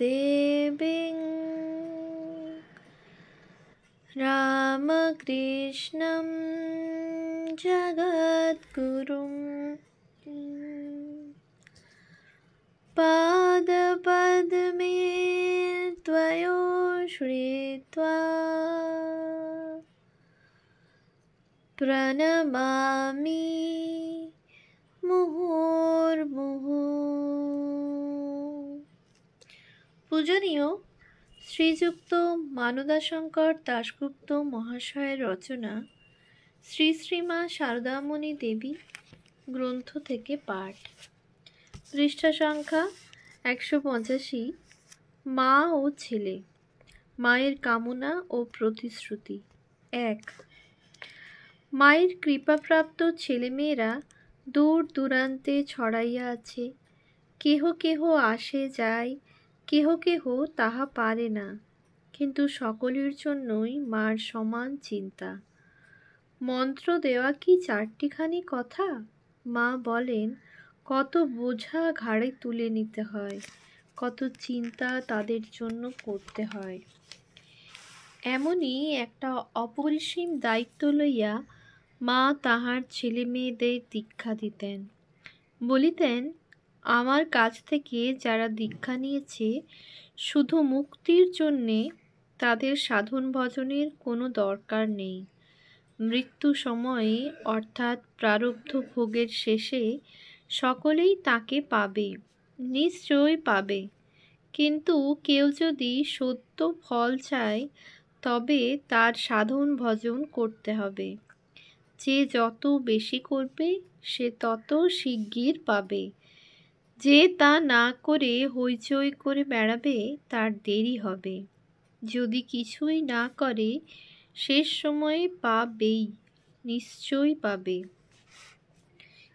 देवीं रामकृष्णं जगद्गुरुं पादपद्मे त्वयो श्रीत्वा प्रणमामि মুহুর্মুহু। পূজনীয় শ্রীযুক্ত মানদাশঙ্কর দাশগুপ্ত মহাশয়ের রচনা শ্রী শ্রীমা শারদামণি দেবী গ্রন্থ থেকে পাঠ। পৃষ্ঠা সংখ্যা 185। মা ও ছেলে, মায়ের কামনা ও প্রতিশ্রুতি। 1। মায়ের কৃপাপ্রাপ্ত ছেলেমেয়েরা দূর দূরান্তে ছড়াইয়া আছে। কেহ কেহ আসে যায়, কেহ কেহ তাহা পারে না, কিন্তু সকলের জন্যই মার সমান চিন্তা। মন্ত্র দেওয়া কি চারটিখানি কথা? মা বলেন কত বোঝা ঘাড়ে তুলে নিতে হয়, কত চিন্তা তাদের জন্য করতে হয়। এমনই একটা অপরিসীম দায়িত্ব লইয়া মা তাহার ছেলে মেয়েদের দীক্ষা দিতেন। বলিতেন, আমার কাছ থেকে যারা দীক্ষা নিয়েছে শুধু মুক্তির জন্যে, তাদের সাধন ভজনের কোনো দরকার নেই। মৃত্যু সময়ে অর্থাৎ প্রারব্ধ ভোগের শেষে সকলেই তাকে পাবে, নিশ্চয়ই পাবে। কিন্তু কেউ যদি সত্য ফল চায় তবে তার সাধন ভজন করতে হবে। যে যত বেশি করবে সে তত শিগগির পাবে। যে তা না করে হইচই করে বেড়াবে তার দেরি হবে। যদি কিছুই না করে শেষ সময়ে পাবেই, নিশ্চয়ই পাবে।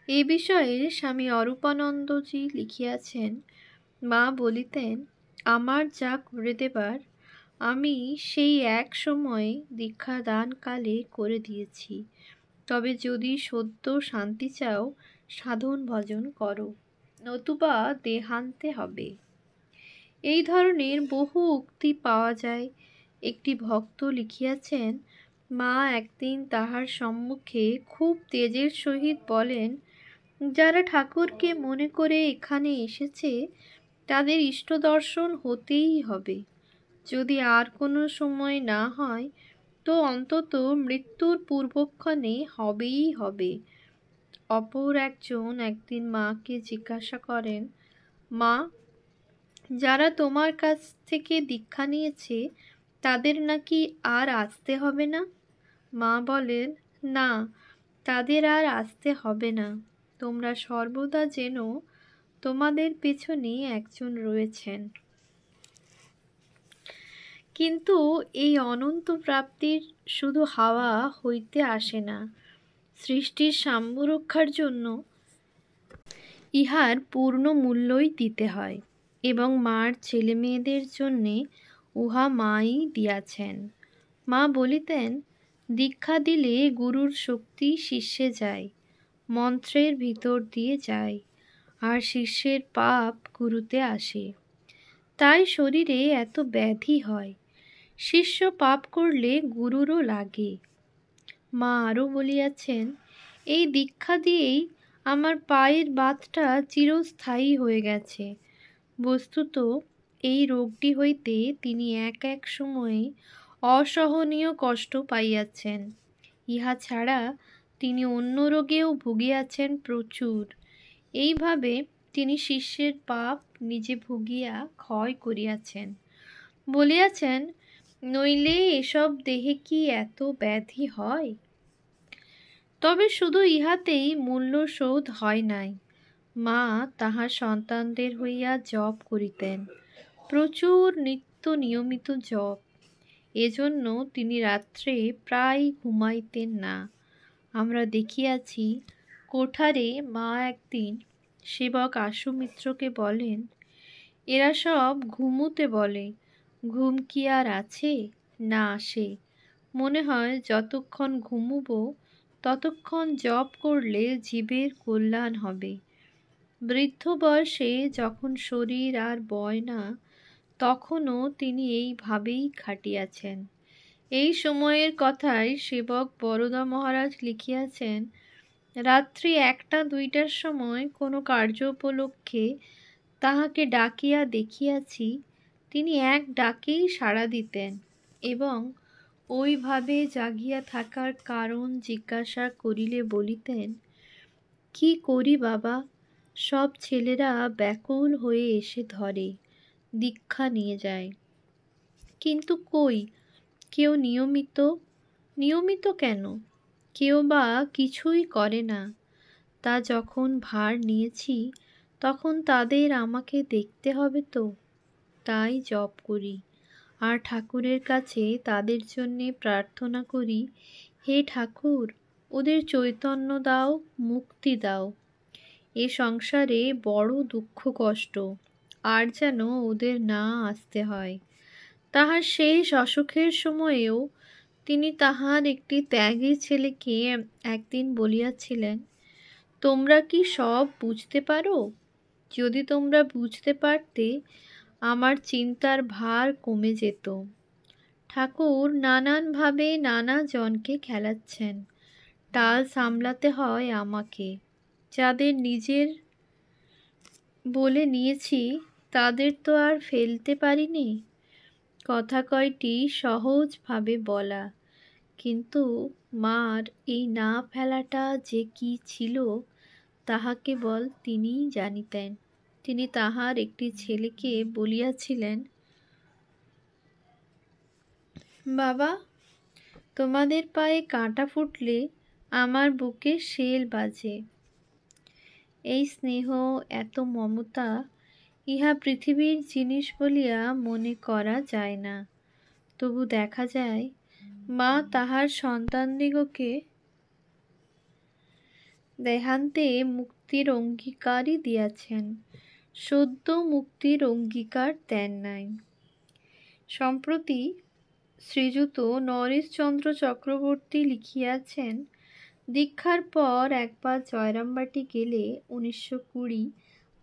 এ বিষয়ে স্বামী অরূপানন্দজি লিখিয়াছেন, মা বলিতেন, আমার যা করে দেবার আমি সেই এক সময়ে দীক্ষাদানকালে করে দিয়েছি। তবে যদি সদ্য শান্তি চাও সাধন ভজন করো, নতুবা দেহান্তে হবে। এই ধরনের বহু উক্তি পাওয়া যায়। একটি ভক্ত লিখিয়াছেন, মা একদিন তাহার সম্মুখে খুব তেজের সহিত বলেন, যারা ঠাকুরকে মনে করে এখানে এসেছে তাদের ইষ্ট দর্শন হতেই হবে। যদি আর কোনো সময় না হয় তো অন্তত মৃত্যুর পূর্বক্ষণে হবেই হবে। অপর একজন একদিন মাকে জিজ্ঞাসা করেন, মা, যারা তোমার কাছ থেকে দীক্ষা নিয়েছে তাদের নাকি আর আসতে হবে না? মা বলেন, না, তাদের আর আসতে হবে না। তোমরা সর্বদা যেন তোমাদের পেছনে একজন রয়েছেন। কিন্তু এই অনন্ত প্রাপ্তির শুধু হাওয়া হইতে আসে না। সৃষ্টির সাম্য রক্ষার জন্য ইহার পূর্ণ মূল্যই দিতে হয়, এবং মার ছেলে মেয়েদের জন্যে উহা মাই দিয়াছেন। মা বলিতেন, দীক্ষা দিলে গুরুর শক্তি শিষ্যে যায়, মন্ত্রের ভিতর দিয়ে যায়, আর শিষ্যের পাপ গুরুতে আসে। তাই শরীরে এত ব্যাধি হয়। শিষ্য পাপ করলে গুরুরও লাগে। মা আরও বলিয়াছেন, এই দীক্ষা দিয়েই আমার পায়ের বাতটা চিরস্থায়ী হয়ে গেছে। বস্তুত এই রোগটি হইতে তিনি এক এক সময়ে অসহনীয় কষ্ট পাইয়াছেন। ইহা ছাড়া তিনি অন্য রোগেও ভুগিয়াছেন প্রচুর। এইভাবে তিনি শিষ্যের পাপ নিজে ভুগিয়া ক্ষয় করিয়াছেন। বলিয়াছেন, নইলে এসব দেহে কি এত ব্যাধি হয়? তবে শুধু ইহাতেই মূল্য শোধ হয় নাই। মা তাহার সন্তানদের হইয়া জপ করিতেন, প্রচুর নিত্য নিয়মিত জপ। এজন্য তিনি রাত্রে প্রায় ঘুমাইতেন না। আমরা দেখিয়াছি, কোঠারে মা একদিন সেবক আশুমিত্রকে বলেন, এরা সব ঘুমুতে বলে, ঘুম কি আর আছে? না আসে। মনে হয় যতক্ষণ ঘুমুব ততক্ষণ জপ করলে জীবের কল্যাণ হবে। বৃদ্ধ বয়সে যখন শরীর আর বয় না, তখনও তিনি এইভাবেই খাটিয়াছেন। এই সময়ের কথায় সেবক বরদা মহারাজ লিখিয়াছেন, রাত্রি 1টা-2টার সময় কোনো কার্য উপলক্ষে তাহাকে ডাকিয়া দেখিয়াছি, তিনি এক ডাকেই সাড়া দিতেন এবং ওইভাবে জাগিয়া থাকার কারণ জিজ্ঞাসা করিলে বলিতেন, কি করি বাবা, সব ছেলেরা ব্যাকুল হয়ে এসে ধরে, দীক্ষা নিয়ে যায়, কিন্তু কই কেউ নিয়মিত কেন, কেউ বা কিছুই করে না। তা যখন ভার নিয়েছি তখন তাদের আমাকে দেখতে হবে তো, তাই জপ করি আর ঠাকুরের কাছে তাদের জন্যে প্রার্থনা করি, হে ঠাকুর, ওদের চৈতন্য দাও, মুক্তি দাও। এ সংসারে বড় দুঃখ কষ্ট, আর যেন ওদের না আসতে হয়। তাহার শেষ অসুখের সময়েও তিনি তাহার একটি ত্যাগী ছেলেকে একদিন বলিয়াছিলেন, তোমরা কি সব বুঝতে পারো? যদি তোমরা বুঝতে পারতে, আমার চিন্তার ভার কমে যেত। ঠাকুর নানানভাবে নানা জনকে খেলাচ্ছেন, টাল সামলাতে হয় আমাকে। যাদের নিজের বলে নিয়েছি তাদের তো আর ফেলতে পারিনি। কথা কয়টি সহজভাবে বলা, কিন্তু মার এই না ফেলাটা যে কি ছিল তাহা কেবল তিনিই জানিতেন। তিনি তাহার একটি ছেলেকে বলিয়াছিলেন, বাবা, তোমাদের পায়ে কাঁটা ফুটলে আমার বুকে শেল বাজে। এই স্নেহ, এত মমতা, ইহা পৃথিবীর জিনিস বলিয়া মনে করা যায় না। তবু দেখা যায় মা তাহার সন্তানদিগকে দেহান্তে মুক্তির অঙ্গীকারই দিয়াছেন, সদ্য মুক্তির অঙ্গীকার দেন নাই। সম্প্রতি শ্রীযুত নরেশচন্দ্র চক্রবর্তী লিখিয়াছেন, দীক্ষার পর একবার জয়রামবাটি গেলে 1920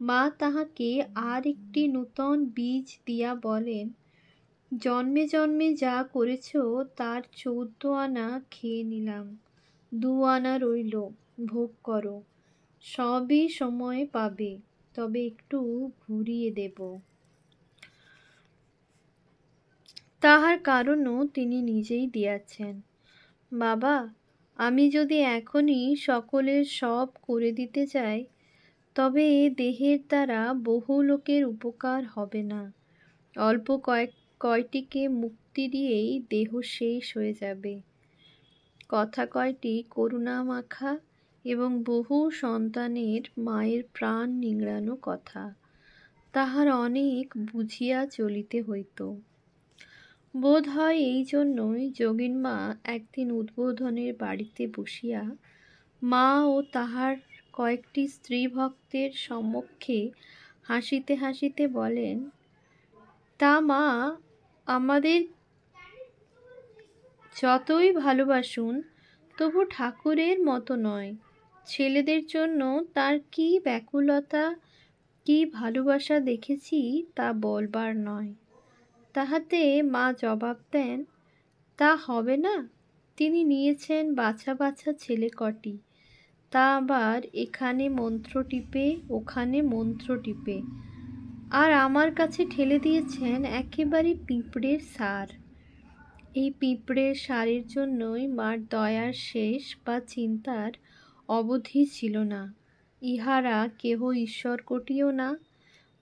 মা তাহাকে আর একটি নূতন বীজ দিয়া বলেন, জন্মে জন্মে যা করেছ তার 14 আনা খেয়ে নিলাম, 2 আনা রইল, ভোগ করো, সবই সময়ে পাবে, তবে একটু ঘুরিয়ে দেব। তাহার কারণও তিনি নিজেই দিয়াছেন। বাবা, আমি যদি এখনই সকলের সব করে দিতে চাই, তবে এ দেহের দ্বারা বহু লোকের উপকার হবে না। অল্প কয়টিকে মুক্তি দিয়েই দেহ শেষ হয়ে যাবে। কথা কয়টি করুণা মাখা এবং বহু সন্তানের মায়ের প্রাণ নিংড়ানো কথা, তাহার অনেক বুঝিয়া চলিতে হইত। বোধ হয় এই জন্যই যোগীনমা একদিন উদ্বোধনের বাড়িতে বসিয়া মা ও তাহার কয়েকটি স্ত্রী ভক্তের সম্মুখে হাসিতে হাসিতে বলেন, তা মা, আমাদের যতই ভালোবাসুন তবু ঠাকুরের মতো নয়। ছেলেদের জন্য তার কি ব্যাকুলতা, কি ভালোবাসা দেখেছি তা বলবার নয়। তাহাতে মা জবাব দেন, তা হবে না, তিনি নিয়েছেন বাছা বাছা ছেলে কটি, তা আবার এখানে মন্ত্র টিপে ওখানে মন্ত্র টিপে, আর আমার কাছে ঠেলে দিয়েছেন একেবারে পিঁপড়ের সার। এই পিঁপড়ের সারের জন্যই মার দয়ার শেষ বা চিন্তার অবধি ছিল না। ইহারা কেহ ঈশ্বর কোটিও না,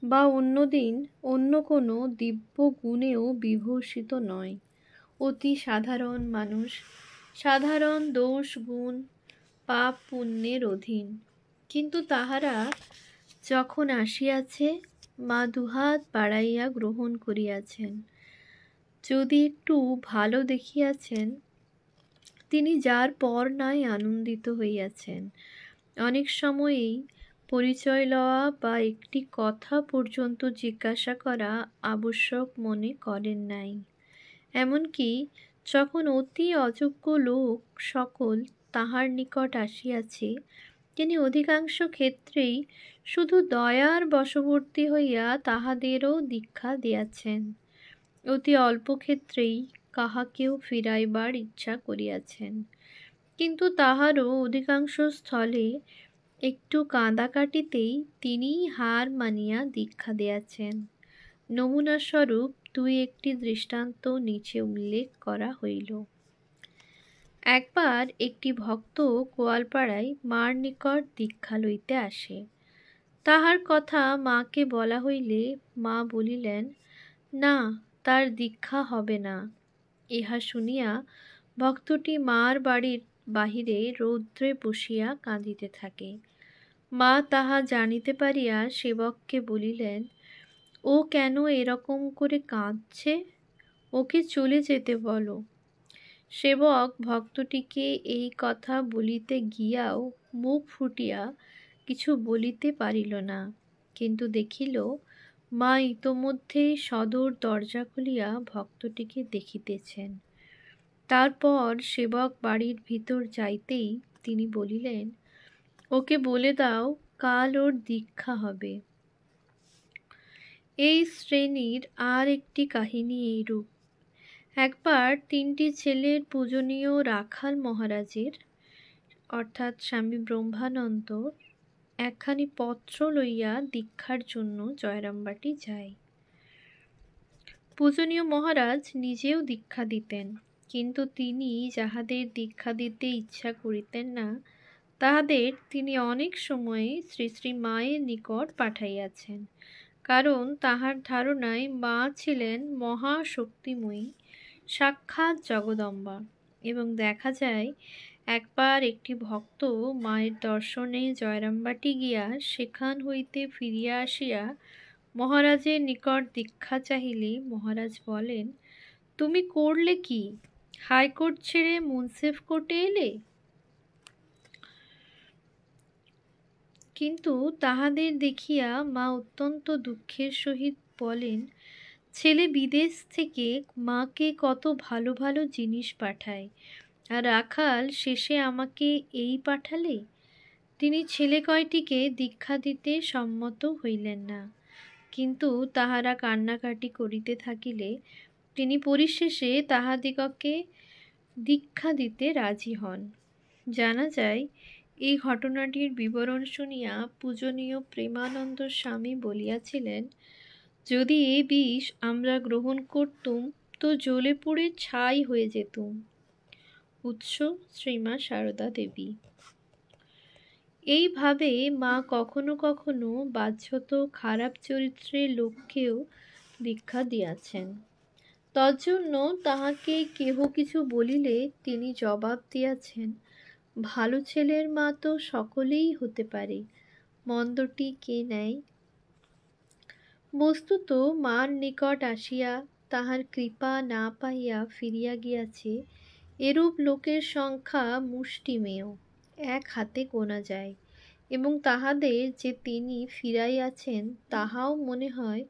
বা অন্যদিন অন্য কোনো দিব্য গুণেও বিভূষিত নয়। অতি সাধারণ মানুষ, সাধারণ দোষ গুণ পাপ পুণ্যের অধীন। কিন্তু তাহারা যখন আসিয়াছে, মা দুহাত বাড়াইয়া গ্রহণ করিয়াছেন। যদি একটু ভালো দেখিয়াছেন, তিনি যার পর নাই আনন্দিত হইয়াছেন। অনেক সময়েই পরিচয় লওয়া বা একটি কথা পর্যন্ত জিজ্ঞাসা করা আবশ্যক মনে করেন নাই। এমনকি যখন অতি অযোগ্য লোক সকল তাহার নিকট আসিয়াছে, তিনি অধিকাংশ ক্ষেত্রেই শুধু দয়ার বশবর্তী হইয়া তাহাদেরও দীক্ষা দিয়াছেন, অতি অল্প ক্ষেত্রেই কাহাকেও ফিরাইবার ইচ্ছা করিয়াছেন। কিন্তু তাহারও অধিকাংশ স্থলে একটু কাঁদাকাটিতেই তিনি হার মানিয়া দীক্ষা দিয়াছেন। নমুনাস্বরূপ দুই একটি দৃষ্টান্ত নিচে উল্লেখ করা হইল। একবার একটি ভক্ত গোয়ালপাড়ায় মার নিকট দীক্ষা লইতে আসে। তাহার কথা মাকে বলা হইলে মা বলিলেন, না, তার দীক্ষা হবে না। ইহা শুনিয়া ভক্তটি মার বাড়ির বাহিরে রৌদ্রে বসিয়া কাঁদিতে থাকে। মা তাহা জানিতে পারিয়া সেবককে বলিলেন, ও কেন এরকম করে কাঁদছে? ওকে চলে যেতে বলো। সেবক ভক্তটিকে এই কথা বলিতে গিয়াও মুখ ফুটিয়া কিছু বলিতে পারিল না, কিন্তু দেখিল মা ইতোমধ্যেই সদর দরজা খুলিয়া ভক্তটিকে দেখিতেছেন। তারপর সেবক বাড়ির ভিতর যাইতেই তিনি বলিলেন, ওকে বলে দাও কাল ওর দীক্ষা হবে। এই শ্রেণীর আর একটি কাহিনী এইরূপ। একবার তিনটি ছেলের পূজনীয় রাখাল মহারাজের অর্থাৎ স্বামী ব্রহ্মানন্দ একখানি পত্র লইয়া দীক্ষার জন্য জয়রামবাটি যায়। পূজনীয় মহারাজ নিজেও দীক্ষা দিতেন, কিন্তু তিনি যাহাদের দীক্ষা দিতে ইচ্ছা করিতেন না তাহাদের তিনি অনেক সময়ে শ্রী শ্রী মায়ের নিকট পাঠাইয়াছেন, কারণ তাহার ধারণায় মা ছিলেন মহাশক্তিময়ী, সাক্ষাৎ জগদম্বা। এবং দেখা যায় একবার একটি ভক্ত মায়ের দর্শনে জয়রামবাটি গিয়া সেখান হইতে ফিরিয়া আসিয়া মহারাজের নিকট দীক্ষা চাহিলে মহারাজ বলেন, তুমি করলে কি? হাইকোর্ট ছেড়ে মুন্সিফ কোর্টে এলে? কিন্তু তাহাদের দেখিয়া মা অত্যন্ত দুঃখের সহিত বলেন, ছেলে বিদেশ থেকে মাকে কত ভালো ভালো জিনিস পাঠায়, আর রাখাল শেষে আমাকে এই পাঠালে। তিনি ছেলে কয়টিকে দীক্ষা দিতে সম্মত হইলেন না, কিন্তু তাহারা কান্নাকাটি করিতে থাকিলে তিনি পরিশেষে তাহাদিগকে দীক্ষা দিতে রাজি হন। জানা যায় এই ঘটনাটির বিবরণ শুনিয়া পূজনীয় প্রেমানন্দ স্বামী বলিয়াছিলেন, যদি এই বিষ আমরা গ্রহণ করতুম তো জ্বলে পুড়ে ছাই হয়ে যেতুম। উৎস শ্রীমা সারদা দেবী। এইভাবে মা কখনো কখনো বাহ্যত খারাপ চরিত্রের লোককেও দীক্ষা দিয়াছেন। তজ্জন্য তাহাকে কেহ কিছু বলিলে তিনি জবাব দিয়াছেন, ভালো ছেলের মা তো সকলেই হতে পারে, মন্দটি কে নেয়? বস্তুত মার নিকট আসিয়া তাহার কৃপা না পাইয়া ফিরিয়া গিয়াছে এরূপ লোকের সংখ্যা মুষ্টিমেয়, এক হাতে গোনা যায়। এবং তাহাদের যে তিনি ফিরাইয়াছেন তাহাও মনে হয়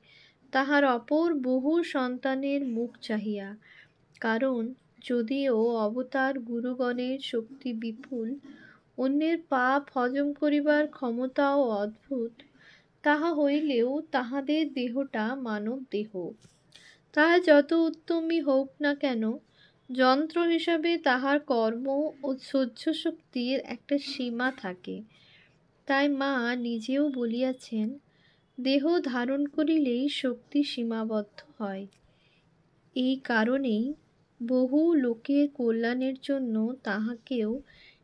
তাহার অপর বহু সন্তানের মুখ চাহিয়া। কারণ যদিও অবতার গুরুগণের শক্তি বিপুল, অন্যের পাপ হজম করিবার ক্ষমতাও অদ্ভুত, তাহা হইলেও তাহাদের দেহটা মানব দেহ। তাহা যত উত্তমই হোক না কেন, যন্ত্র হিসাবে তাহার কর্ম ও সহ্য শক্তির একটা সীমা থাকে। তাই মা নিজেও বলিয়াছেন, দেহ ধারণ করিলেই শক্তি সীমাবদ্ধ হয়। এই কারণেই বহু লোকের কল্যাণের জন্য তাহাকেও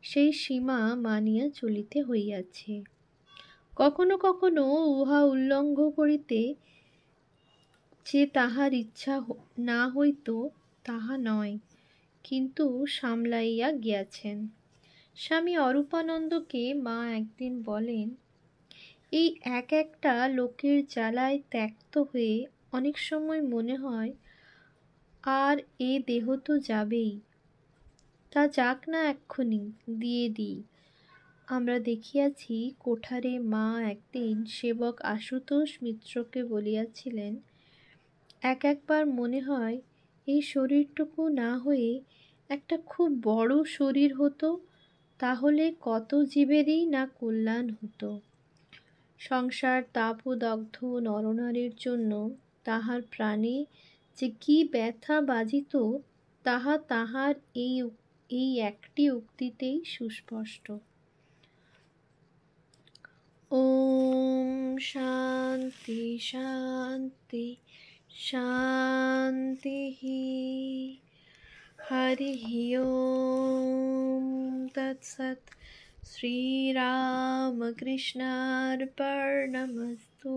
সেই সীমা মানিয়া চলিতে হইয়াছে। কখনো কখনো উহা উল্লঙ্ঘ করিতে যে তাহার ইচ্ছা না হইত তাহা নয়, কিন্তু সামলাইয়া গিয়াছেন। স্বামী অরূপানন্দকে মা একদিন বলেন, এই এক একটা লোকের জ্বালায় ত্যক্ত হয়ে অনেক সময় মনে হয় আর এ দেহ তো যাবেই, তা যাক না, এক্ষুনি দিয়ে দিই। আমরা দেখিয়াছি কোঠারে মা একদিন সেবক আশুতোষ মিত্রকে বলিয়াছিলেন, একবার মনে হয় এই শরীরটুকু না হয়ে একটা খুব বড় শরীর হতো, তাহলে কত জীবেরই না কল্যাণ হতো। সংসার তাপদগ্ধ নরনারীর জন্য তাহার প্রাণে যে কি ব্যথা বাজিত, তাহা তাহার এই একটি উক্তিতেই সুস্পষ্ট। ওম শান্তি শান্তি শান্তি। হরি ওম তৎসৎ। শ্রীরামকৃষ্ণার্পণমস্তু।